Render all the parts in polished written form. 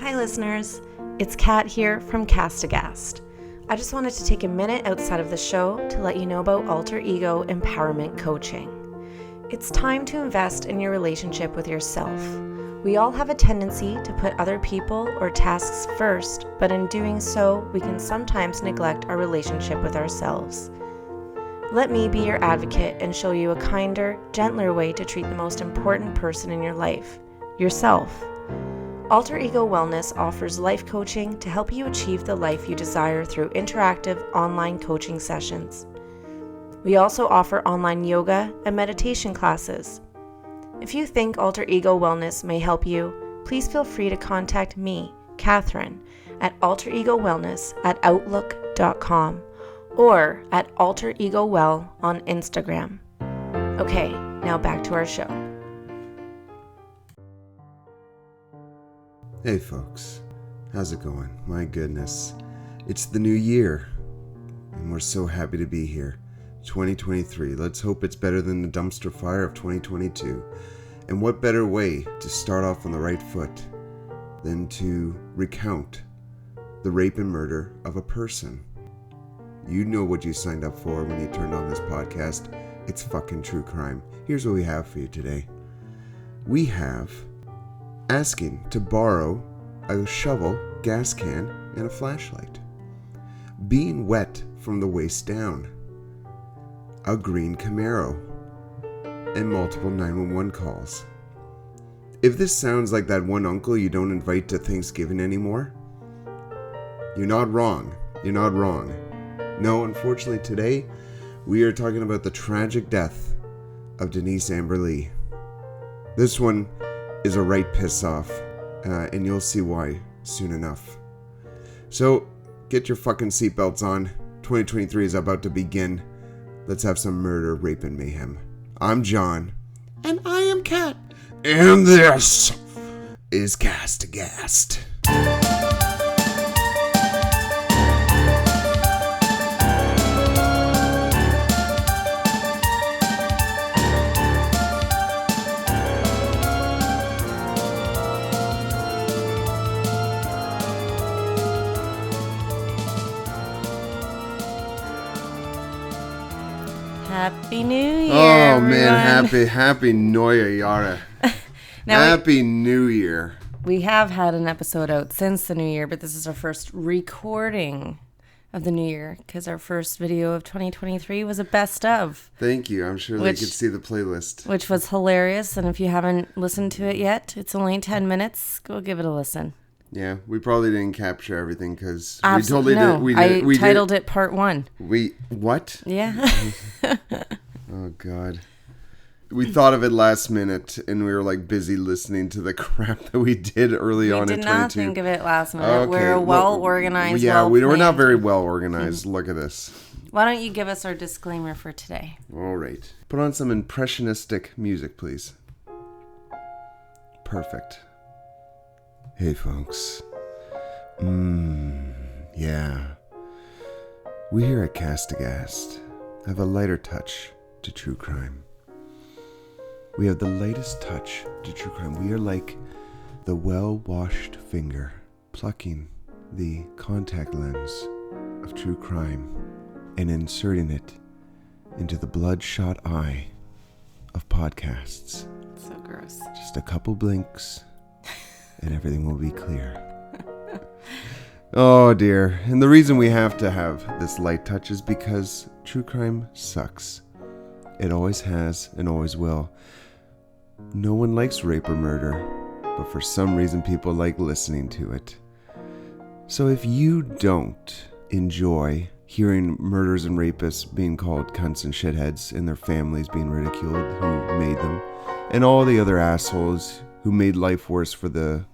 Hi listeners, it's Kat here from Aghast. I just wanted to take a minute outside of the show to let you know about alter ego empowerment coaching. It's time to invest in your relationship with yourself. We all have a tendency to put other people or tasks first, but in doing so, we can sometimes neglect our relationship with ourselves. Let me be your advocate and show you a kinder, gentler way to treat the most important person in your life, yourself. Alter Ego Wellness offers life coaching to help you achieve the life you desire through interactive online coaching sessions. We also offer online yoga and meditation classes. If you think Alter Ego Wellness may help you, please feel free to contact me, Catherine, at alteregowellness@outlook.com or at alteregowell on Instagram. Okay, now back to our show. Hey folks, how's it going? My goodness, it's the new year, and we're so happy to be here. 2023, let's hope it's better than the dumpster fire of 2022. And what better way to start off on the right foot than to recount the rape and murder of a person? You know what you signed up for when you turned on this podcast. It's fucking true crime. Here's what we have for you today. We have asking to borrow a shovel, gas can, and a flashlight. Being wet from the waist down. A green Camaro. And multiple 911 calls. If this sounds like that one uncle you don't invite to Thanksgiving anymore, you're not wrong. You're not wrong. No, unfortunately today, we are talking about the tragic death of Denise Amber Lee. This one is a right piss off, and you'll see why soon enough. So, get your fucking seatbelts on. 2023 is about to begin. Let's have some murder, rape, and mayhem. I'm John. And I am Kat. And this is Castbox. Happy New Year, Oh everyone. man, happy Neue Jahre. Happy New Year. We have had an episode out since the New Year, but this is our first recording of the New Year because our first video of 2023 was a best of. Thank you. I'm sure they could see the playlist. Which was hilarious, and if you haven't listened to it yet, it's only 10 minutes. Go give it a listen. Yeah, we probably didn't capture everything because we totally did. I titled it Part 1. What? Yeah. Oh, God. We thought of it last minute, and we were like busy listening to the crap that we did early on in 22. We did not think of it last minute. Okay, we're well-organized. Yeah, we're not very well-organized. Look at this. Why don't you give us our disclaimer for today? All right. Put on some impressionistic music, please. Perfect. Hey, folks. Yeah. We here at Castbox have a lighter touch to true crime. We have the lightest touch to true crime. We are like the well-washed finger plucking the contact lens of true crime and inserting it into the bloodshot eye of podcasts. So gross. Just a couple blinks and everything will be clear. Oh dear. And the reason we have to have this light touch is because true crime sucks. It always has and always will. No one likes rape or murder, but for some reason people like listening to it. So if you don't enjoy hearing murderers and rapists being called cunts and shitheads and their families being ridiculed who made them, and all the other assholes who made life worse for the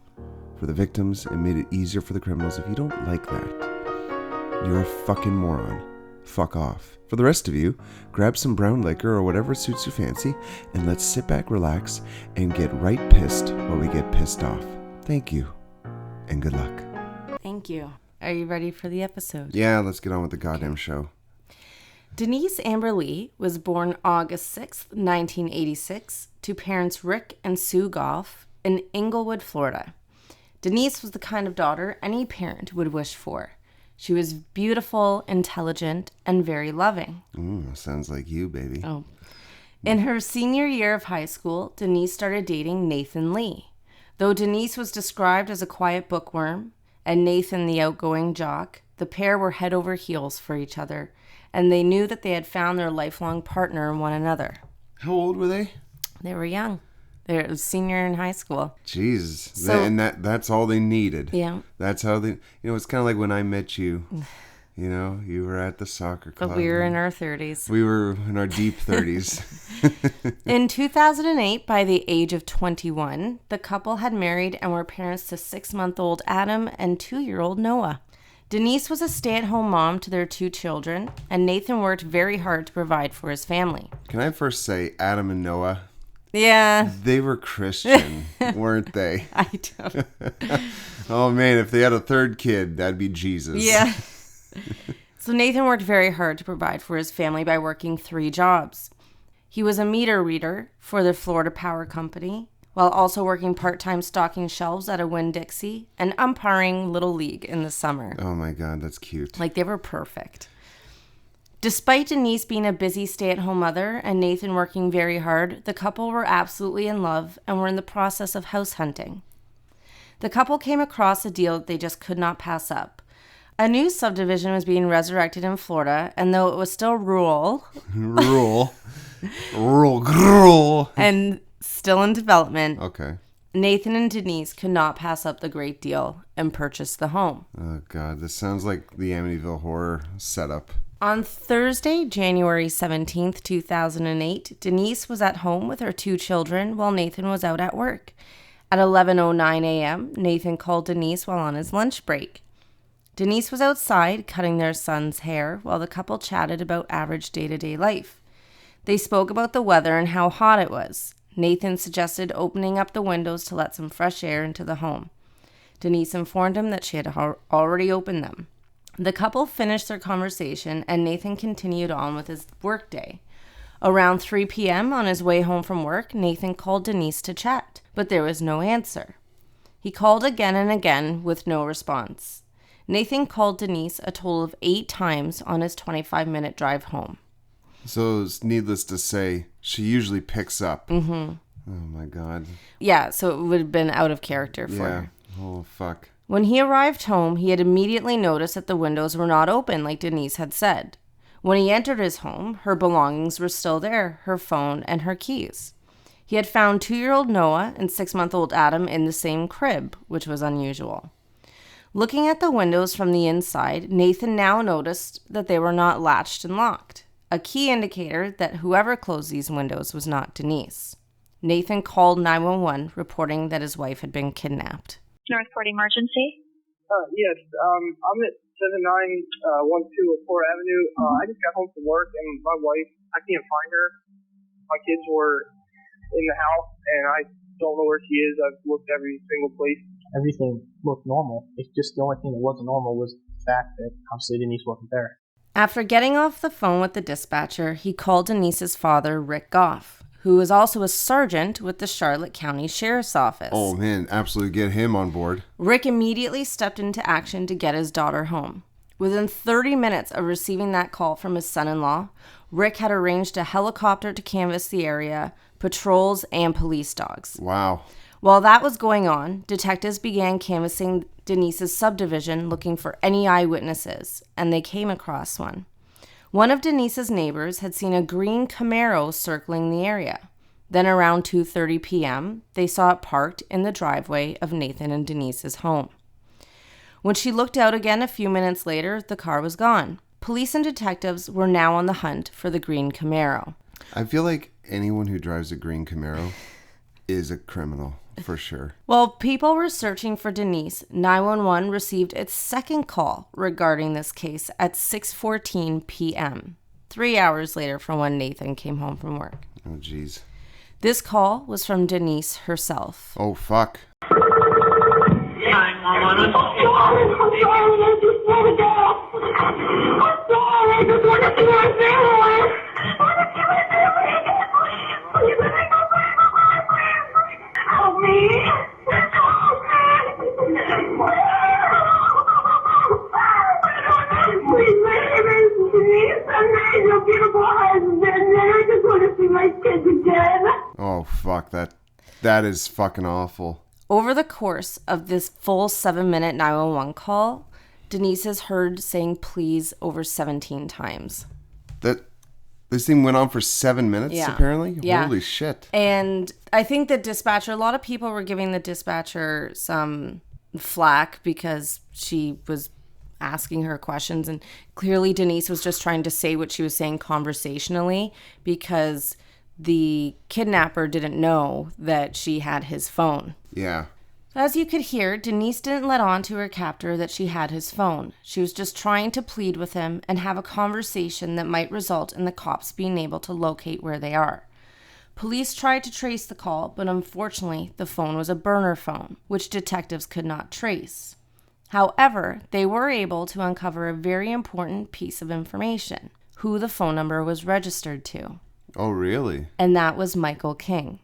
victims and made it easier for the criminals, if you don't like that, you're a fucking moron. Fuck off. For the rest of you, grab some brown liquor or whatever suits your fancy, and let's sit back, relax, and get right pissed while we get pissed off. Thank you, and good luck. Thank you. Are you ready for the episode? Yeah, let's get on with the goddamn show. Denise Amber Lee was born August 6th, 1986, to parents Rick and Sue Goff in Inglewood, Florida. Denise was the kind of daughter any parent would wish for. She was beautiful, intelligent, and very loving. Sounds like you, baby. Oh. In her senior year of high school, Denise started dating Nathan Lee. Though Denise was described as a quiet bookworm and Nathan the outgoing jock, the pair were head over heels for each other, and they knew that they had found their lifelong partner in one another. How old were they? They were young. They were senior in high school. Jeez. So, and that's all they needed. Yeah. That's how they, it's kind of like when I met you. You were at the soccer club. But we were in our 30s. We were in our deep 30s. In 2008, by the age of 21, the couple had married and were parents to 6-month-old Adam and 2-year-old Noah. Denise was a stay-at-home mom to their 2 children, and Nathan worked very hard to provide for his family. Can I first say Adam and Noah? Yeah. They were Christian, weren't they? I don't. Oh, man, if they had a third kid, that'd be Jesus. Yeah. So Nathan worked very hard to provide for his family by working 3 jobs. He was a meter reader for the Florida Power Company, while also working part-time stocking shelves at a Winn-Dixie and umpiring Little League in the summer. Oh, my God, that's cute. Like, they were perfect. Despite Denise being a busy stay-at-home mother and Nathan working very hard, the couple were absolutely in love and were in the process of house hunting. The couple came across a deal that they just could not pass up. A new subdivision was being resurrected in Florida, and though it was still rural and still in development, okay, Nathan and Denise could not pass up the great deal and purchase the home. Oh, God, this sounds like the Amityville Horror setup. On Thursday, January 17th, 2008, Denise was at home with her 2 children while Nathan was out at work. At 11:09 a.m., Nathan called Denise while on his lunch break. Denise was outside cutting their son's hair while the couple chatted about average day-to-day life. They spoke about the weather and how hot it was. Nathan suggested opening up the windows to let some fresh air into the home. Denise informed him that she had already opened them. The couple finished their conversation, and Nathan continued on with his workday. Around 3 p.m. on his way home from work, Nathan called Denise to chat, but there was no answer. He called again and again with no response. Nathan called Denise a total of 8 times on his 25-minute drive home. So it's needless to say, she usually picks up. Mm-hmm. Oh, my God. Yeah, so it would have been out of character for her. Oh, fuck. When he arrived home, he had immediately noticed that the windows were not open like Denise had said. When he entered his home, her belongings were still there, her phone and her keys. He had found 2-year-old Noah and 6-month-old Adam in the same crib, which was unusual. Looking at the windows from the inside, Nathan now noticed that they were not latched and locked, a key indicator that whoever closed these windows was not Denise. Nathan called 911, reporting that his wife had been kidnapped. Northport Emergency? Yes, I'm at 7912 Fort Avenue. I just got home from work, and my wife, I can't find her. My kids were in the house, and I don't know where she is. I've looked every single place. Everything looked normal. It's just the only thing that wasn't normal was the fact that obviously Denise wasn't there. After getting off the phone with the dispatcher, he called Denise's father, Rick Goff, who is also a sergeant with the Charlotte County Sheriff's Office. Oh, man, absolutely get him on board. Rick immediately stepped into action to get his daughter home. Within 30 minutes of receiving that call from his son-in-law, Rick had arranged a helicopter to canvass the area, patrols, and police dogs. Wow. While that was going on, detectives began canvassing Denise's subdivision looking for any eyewitnesses, and they came across one. One of Denise's neighbors had seen a green Camaro circling the area. Then around 2:30 p.m., they saw it parked in the driveway of Nathan and Denise's home. When she looked out again a few minutes later, the car was gone. Police and detectives were now on the hunt for the green Camaro. I feel like anyone who drives a green Camaro is a criminal, for sure. While people were searching for Denise, 911 received its second call regarding this case at 6:14 p.m., 3 hours later from when Nathan came home from work. Oh, jeez. This call was from Denise herself. Oh, fuck. 911. I'm sorry, I just want to go. I'm sorry, I just want to see my family. Help me. Help me. Oh, fuck. That is fucking awful. Over the course of this full 7-minute 911 call, Denise is heard saying please over 17 times. This thing went on for 7 minutes, apparently? Yeah. Holy shit. And I think the dispatcher, a lot of people were giving the dispatcher some flack because she was asking her questions. And clearly Denise was just trying to say what she was saying conversationally because the kidnapper didn't know that she had his phone. Yeah. As you could hear, Denise didn't let on to her captor that she had his phone. She was just trying to plead with him and have a conversation that might result in the cops being able to locate where they are. Police tried to trace the call, but unfortunately, the phone was a burner phone, which detectives could not trace. However, they were able to uncover a very important piece of information: who the phone number was registered to. Oh, really? And that was Michael King.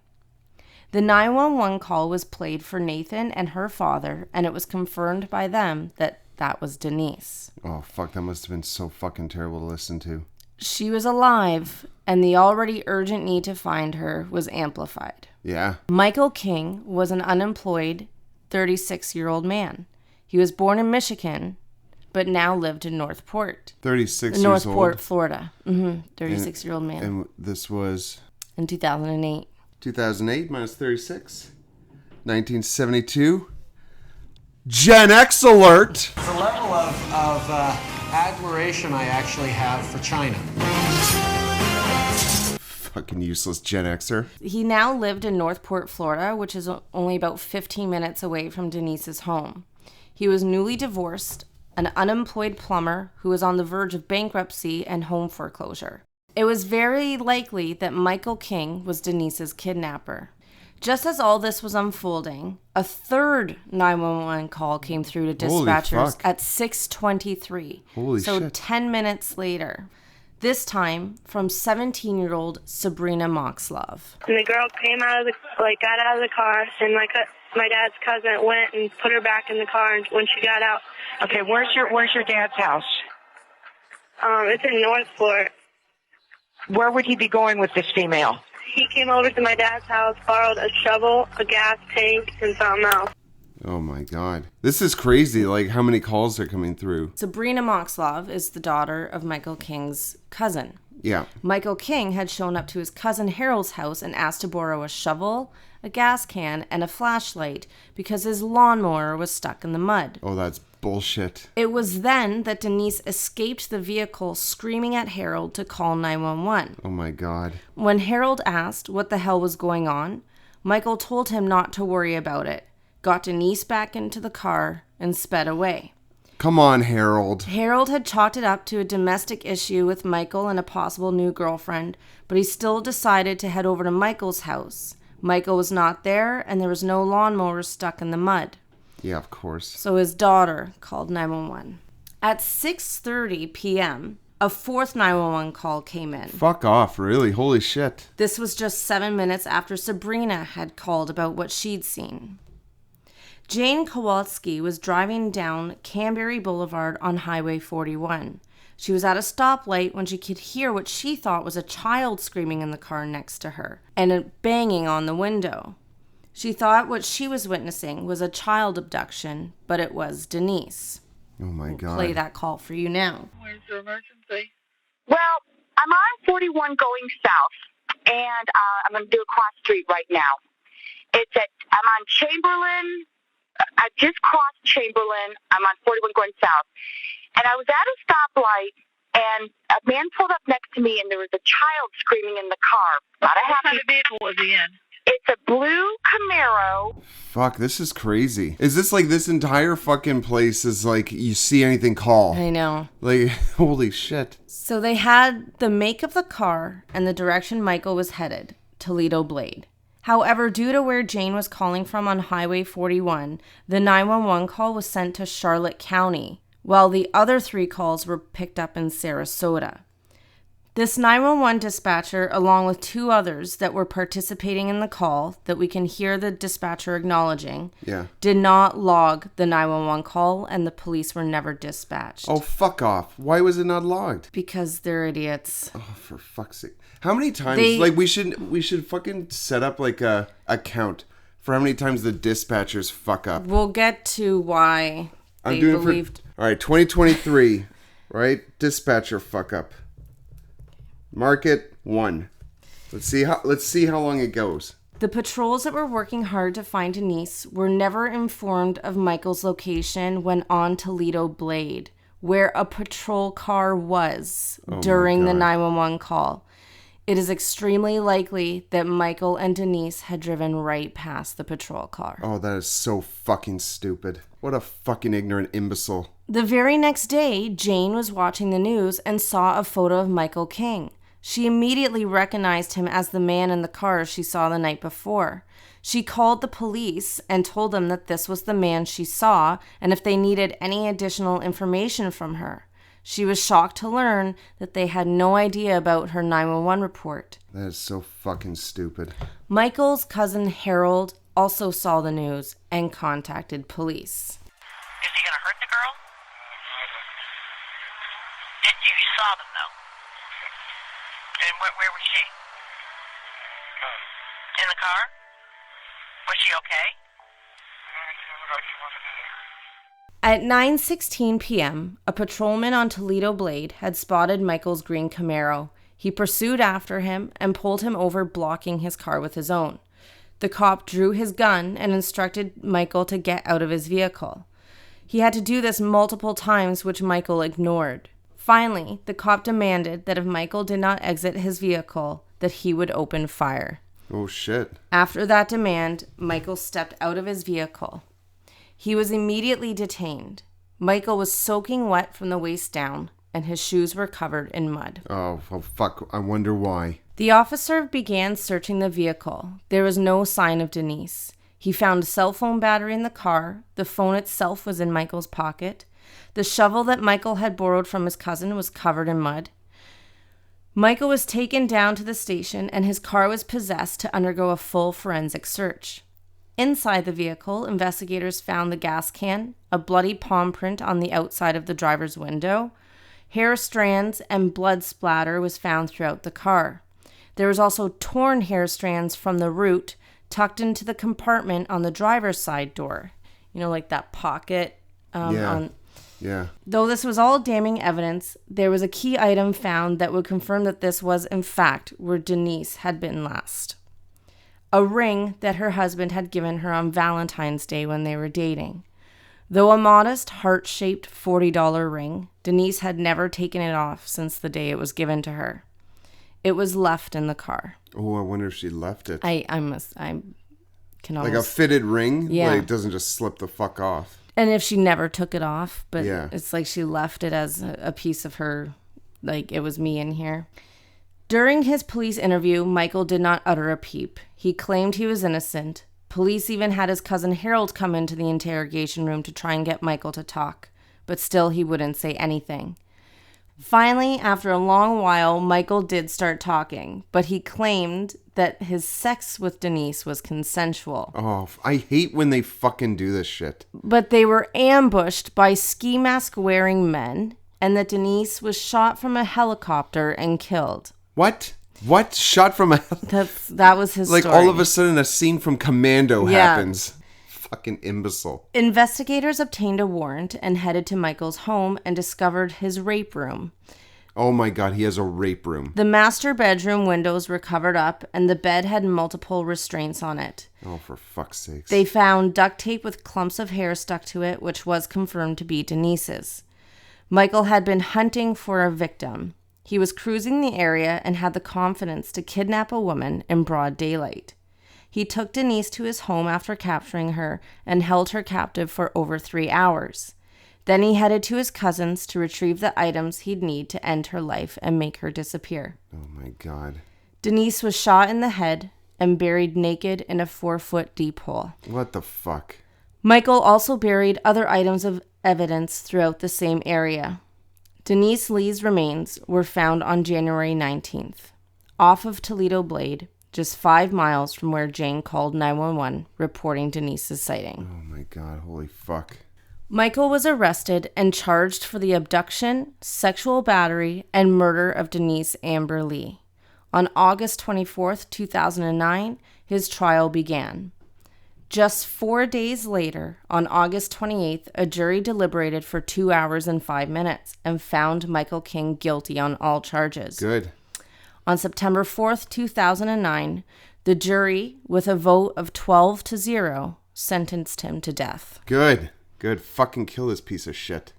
The 911 call was played for Nathan and her father, and it was confirmed by them that that was Denise. Oh, fuck, that must have been so fucking terrible to listen to. She was alive, and the already urgent need to find her was amplified. Yeah. Michael King was an unemployed 36-year-old man. He was born in Michigan, but now lived in Northport. 36 years old? Northport, Florida. 36-year-old man. And this was? In 2008. 2008 minus 36. 1972. Gen X alert! The level of admiration I actually have for China. Fucking useless Gen Xer. He now lived in Northport, Florida, which is only about 15 minutes away from Denise's home. He was newly divorced, an unemployed plumber who was on the verge of bankruptcy and home foreclosure. It was very likely that Michael King was Denise's kidnapper. Just as all this was unfolding, a third 911 call came through to dispatchers at 6:23. Holy so shit. 10 minutes later. This time from 17-year-old Sabrina Moxlov. And the girl came got out of the car, and my dad's cousin went and put her back in the car. And when she got out, okay, where's your dad's house? It's in Northport. Where would he be going with this female? He came over to my dad's house, borrowed a shovel, a gas tank, and something else. Oh my god. This is crazy, like how many calls are coming through. Sabrina Moxlov is the daughter of Michael King's cousin. Yeah. Michael King had shown up to his cousin Harold's house and asked to borrow a shovel, a gas can, and a flashlight because his lawnmower was stuck in the mud. Oh, that's bullshit. It was then that Denise escaped the vehicle screaming at Harold to call 911. Oh my god. When Harold asked what the hell was going on, Michael told him not to worry about it, got Denise back into the car, and sped away. Come on, Harold. Harold had chalked it up to a domestic issue with Michael and a possible new girlfriend, but he still decided to head over to Michael's house. Michael was not there, and there was no lawnmower stuck in the mud. Yeah, of course. So his daughter called 911. At 6:30 p.m., a fourth 911 call came in. Fuck off, really? Holy shit. This was just 7 minutes after Sabrina had called about what she'd seen. Jane Kowalski was driving down Canberry Boulevard on Highway 41. She was at a stoplight when she could hear what she thought was a child screaming in the car next to her and a banging on the window. She thought what she was witnessing was a child abduction, but it was Denise. Oh my God. Play that call for you now. Where's your emergency? Well, I'm on 41 going south, and I'm going to do a cross street right now. I'm on Chamberlain. I just crossed Chamberlain. I'm on 41 going south. And I was at a stoplight, and a man pulled up next to me, and there was a child screaming in the car. What kind of vehicle was he in? It's a blue Camaro. Fuck, this is crazy. Is this like this entire fucking place is like you see anything call? I know. Like, holy shit. So they had the make of the car and the direction Michael was headed, Toledo Blade. However, due to where Jane was calling from on Highway 41, the 911 call was sent to Charlotte County, while the other 3 calls were picked up in Sarasota. This 911 dispatcher, along with 2 others that were participating in the call that we can hear the dispatcher acknowledging, did not log the 911 call, and the police were never dispatched. Oh, fuck off. Why was it not logged? Because they're idiots. Oh, for fuck's sake. How many times, we should fucking set up like a count for how many times the dispatchers fuck up. We'll get to why they believed. All right, 2023, right? Dispatcher fuck up. Market 1. Let's see how long it goes. The patrols that were working hard to find Denise were never informed of Michael's location when on Toledo Blade, where a patrol car was during the 911 call. It is extremely likely that Michael and Denise had driven right past the patrol car. Oh, that is so fucking stupid. What a fucking ignorant imbecile. The very next day, Jane was watching the news and saw a photo of Michael King. She immediately recognized him as the man in the car she saw the night before. She called the police and told them that this was the man she saw and if they needed any additional information from her. She was shocked to learn that they had no idea about her 911 report. That is so fucking stupid. Michael's cousin Harold also saw the news and contacted police. Is he gonna hurt the girl? You saw them though. And where was she? In the car? Was she okay? At 9:16 p.m., a patrolman on Toledo Blade had spotted Michael's green Camaro. He pursued after him and pulled him over, blocking his car with his own. The cop drew his gun and instructed Michael to get out of his vehicle. He had to do this multiple times, which Michael ignored. Finally, the cop demanded that if Michael did not exit his vehicle, that he would open fire. Oh, shit. After that demand, Michael stepped out of his vehicle. He was immediately detained. Michael was soaking wet from the waist down, and his shoes were covered in mud. Oh, fuck. I wonder why. The officer began searching the vehicle. There was no sign of Denise. He found a cell phone battery in the car. The phone itself was in Michael's pocket. The shovel that Michael had borrowed from his cousin was covered in mud. Michael was taken down to the station, and his car was possessed to undergo a full forensic search. Inside the vehicle, investigators found the gas can, a bloody palm print on the outside of the driver's window. Hair strands and blood splatter was found throughout the car. There was also torn hair strands from the root tucked into the compartment on the driver's side door. You know, like that pocket. Yeah. Though this was all damning evidence, there was a key item found that would confirm that this was, in fact, where Denise had been last. A ring that her husband had given her on Valentine's Day when they were dating. Though a modest, heart-shaped $40 ring, Denise had never taken it off since the day it was given to her. It was left in the car. Oh, I wonder if she left it. I can almost... Like a fitted ring? Yeah. Like, it doesn't just slip the fuck off. And if she never took it off, but yeah. It's like she left it as a piece of her, like it was me in here. During his police interview, Michael did not utter a peep. He claimed he was innocent. Police even had his cousin Harold come into the interrogation room to try and get Michael to talk, but still he wouldn't say anything. Finally, after a long while, Michael did start talking, but he claimed that his sex with Denise was consensual. Oh, I hate when they fucking do this shit. But they were ambushed by ski mask wearing men, and that Denise was shot from a helicopter and killed. What? Shot from a... That was his like story. All of a sudden a scene from Commando happens. Fucking imbecile. Investigators obtained a warrant and headed to Michael's home and discovered his rape room. Oh my God, he has a rape room. The master bedroom windows were covered up and the bed had multiple restraints on it. Oh, for fuck's sakes. They found duct tape with clumps of hair stuck to it, which was confirmed to be Denise's. Michael had been hunting for a victim. He was cruising the area and had the confidence to kidnap a woman in broad daylight. He took Denise to his home after capturing her and held her captive for over 3 hours. Then he headed to his cousin's to retrieve the items he'd need to end her life and make her disappear. Oh my God. Denise was shot in the head and buried naked in a 4-foot deep hole. What the fuck? Michael also buried other items of evidence throughout the same area. Denise Lee's remains were found on January 19th, off of Toledo Blade, just 5 miles from where Jane called 911, reporting Denise's sighting. Oh my God, holy fuck. Michael was arrested and charged for the abduction, sexual battery, and murder of Denise Amber Lee. On August 24th, 2009, his trial began. Just 4 days later, on August 28th, a jury deliberated for 2 hours and 5 minutes and found Michael King guilty on all charges. Good. On September 4th, 2009, the jury, with a vote of 12-0, sentenced him to death. Good. Good. Fucking kill this piece of shit.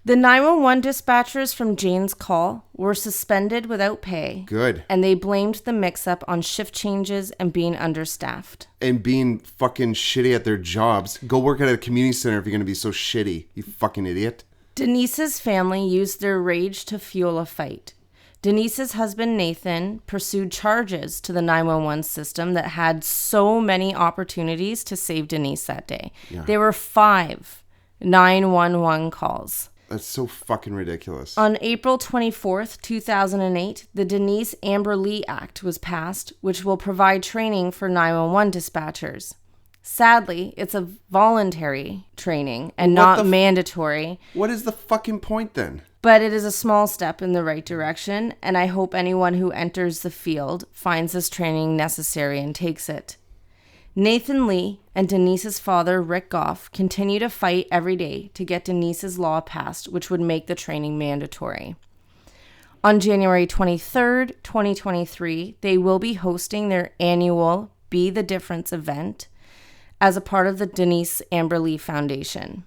The 911 dispatchers from Jane's call were suspended without pay. Good. And they blamed the mix-up on shift changes and being understaffed. And being fucking shitty at their jobs. Go work at a community center if you're going to be so shitty, you fucking idiot. Denise's family used their rage to fuel a fight. Denise's husband, Nathan, pursued charges to the 911 system that had so many opportunities to save Denise that day. Yeah. There were 5 911 calls. That's so fucking ridiculous. On April 24th, 2008, the Denise Amber Lee Act was passed, which will provide training for 911 dispatchers. Sadly, it's a voluntary training and not mandatory. What is the fucking point then? But it is a small step in the right direction, and I hope anyone who enters the field finds this training necessary and takes it. Nathan Lee and Denise's father, Rick Goff, continue to fight every day to get Denise's law passed, which would make the training mandatory. On January 23rd, 2023, they will be hosting their annual Be the Difference event as a part of the Denise Amber Lee Foundation.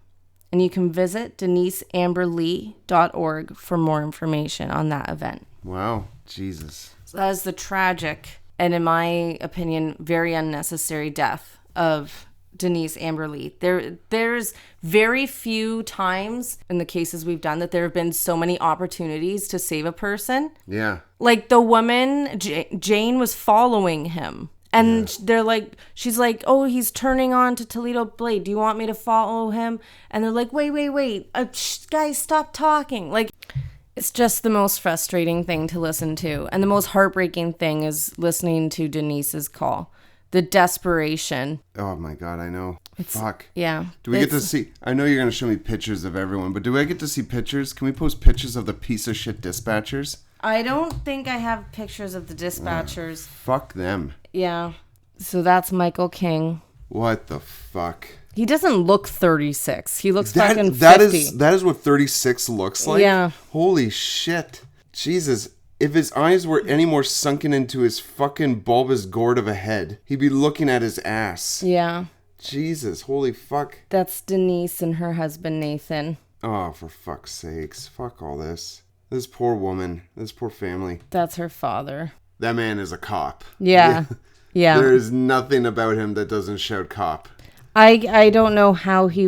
And you can visit deniseamberlee.org for more information on that event. Wow. Jesus. So that is the tragic and, in my opinion, very unnecessary death of Denise Amber Lee. There's very few times in the cases we've done that there have been so many opportunities to save a person. Yeah. Like the woman, Jane, was following him. And she's like, oh, he's turning on to Toledo Blade. Do you want me to follow him? And they're like, wait. Guys, stop talking. Like, it's just the most frustrating thing to listen to. And the most heartbreaking thing is listening to Denise's call. The desperation. Oh my God, I know. Fuck. Yeah. Do we get to see? I know you're going to show me pictures of everyone, but do I get to see pictures? Can we post pictures of the piece of shit dispatchers? I don't think I have pictures of the dispatchers. Fuck them. Yeah. So that's Michael King. What the fuck? He doesn't look 36. He looks fucking 50. That is what 36 looks like? Yeah. Holy shit. Jesus. If his eyes were any more sunken into his fucking bulbous gourd of a head, he'd be looking at his ass. Yeah. Jesus. Holy fuck. That's Denise and her husband, Nathan. Oh, for fuck's sakes. Fuck all this. This poor woman. This poor family. That's her father. That man is a cop. Yeah. Yeah. There is nothing about him that doesn't shout cop. I don't know how he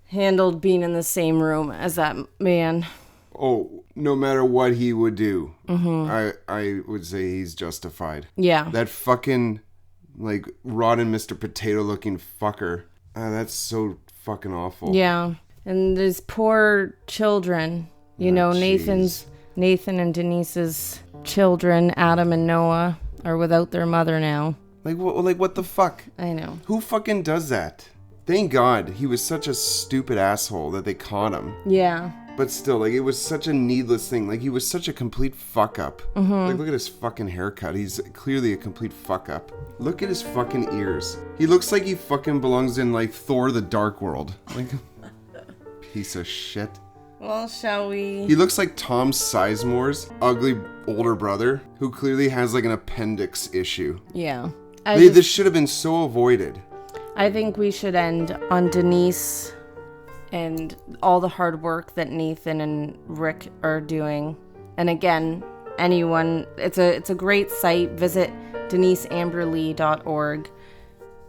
handled being in the same room as that man. Oh, no matter what he would do, I would say he's justified. Yeah. That fucking, like, rotten Mr. Potato looking fucker. That's so fucking awful. Yeah. And these poor children, you know, Nathan and Denise's children, Adam and Noah, are without their mother now. Like what the fuck? I know. Who fucking does that? Thank God he was such a stupid asshole that they caught him. Yeah. But still, like, it was such a needless thing. Like, he was such a complete fuck up. Like, look at his fucking haircut. He's clearly a complete fuck up. Look at his fucking ears. He looks like he fucking belongs in, like, Thor the Dark World. Like, piece of shit. Well, shall we? He looks like Tom Sizemore's ugly older brother, who clearly has, like, an appendix issue. Yeah. This should have been so avoided. I think we should end on Denise and all the hard work that Nathan and Rick are doing. And again, anyone, it's a great site. Visit deniseamberlee.org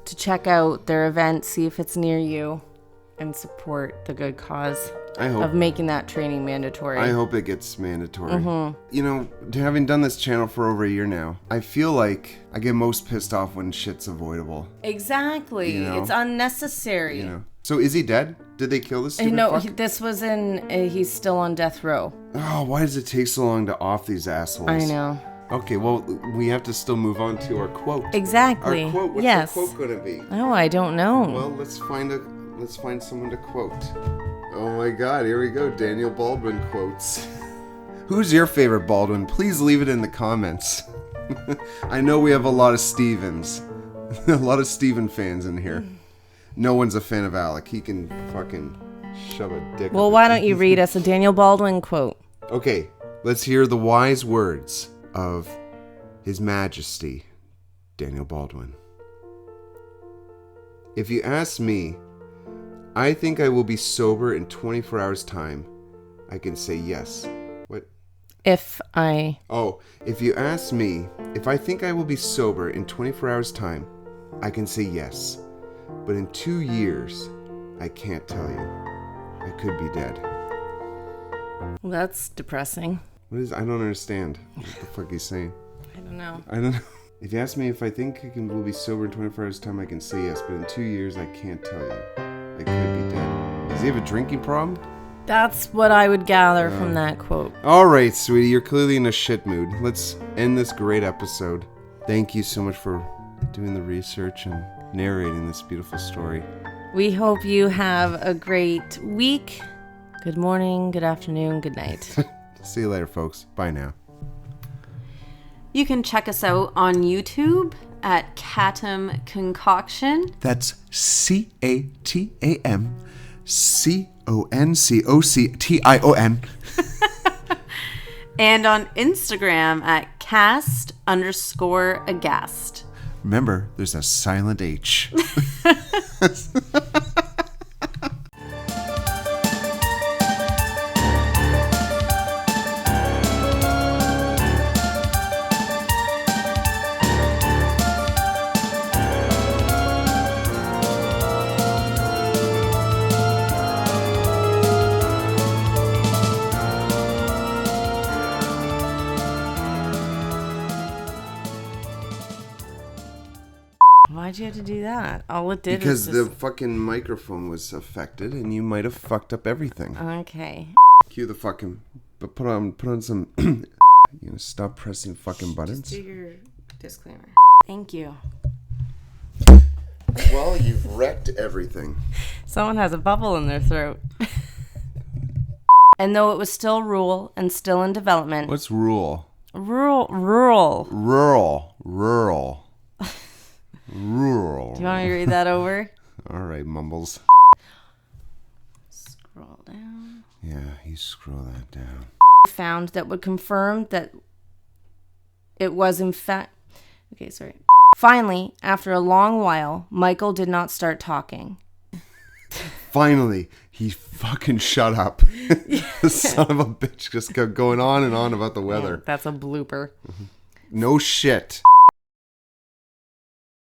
to check out their event, see if it's near you, and support the good cause. of making that training mandatory. I hope it gets mandatory. You know, having done this channel for over a year now, I feel like I get most pissed off when shit's avoidable. Exactly. You know? It's unnecessary. You know. So is he dead? Did they kill this stupid No, fuck? this was he's still on death row. Oh, why does it take so long to off these assholes? I know. Okay, well, we have to still move on to our quote. Exactly. Our quote. What's yes. our quote going to be? Oh, I don't know. Well, let's find someone to quote. Oh my God, here we go. Daniel Baldwin quotes. Who's your favorite Baldwin? Please leave it in the comments. I know we have a lot of Stevens. A lot of Steven fans in here. No one's a fan of Alec. He can fucking shove a dick. Well, why don't you read us a Daniel Baldwin quote? Okay, let's hear the wise words of His Majesty, Daniel Baldwin. If you ask me, I think I will be sober in 24 hours' time. I can say yes. What? If you ask me if I think I will be sober in 24 hours' time, I can say yes. But in 2 years, I can't tell you. I could be dead. Well, that's depressing. What is? I don't understand what the fuck he's saying. I don't know. If you ask me if I think will be sober in 24 hours' time, I can say yes. But in 2 years, I can't tell you. I could be dead. Does he have a drinking problem? That's what I would gather from that quote. All right, sweetie, you're clearly in a shit mood. Let's end this great episode. Thank you so much for doing the research and narrating this beautiful story. We hope you have a great week. Good morning, good afternoon, good night. See you later, folks. Bye now. You can check us out on YouTube at Catam Concoction. That's CATAMCONCOCTION. And on Instagram at cast_aghast. Remember, there's a silent H. Why'd you have to do that? All it did because was the fucking microphone was affected and you might have fucked up everything. Okay. Cue the fucking... But put on some... You know, stop pressing fucking buttons. Just do your disclaimer. Thank you. Well, you've wrecked everything. Someone has a bubble in their throat. And though it was still rural and still in development... What's rural? Rural. Rural. Do you want me to read that over? All right, mumbles. Scroll down. Yeah, you scroll that down. Found that would confirm that it was in fact... Okay, sorry. Finally, after a long while, Michael did not start talking. Finally, he fucking shut up. The son of a bitch just kept going on and on about the weather. Yeah, that's a blooper. No shit.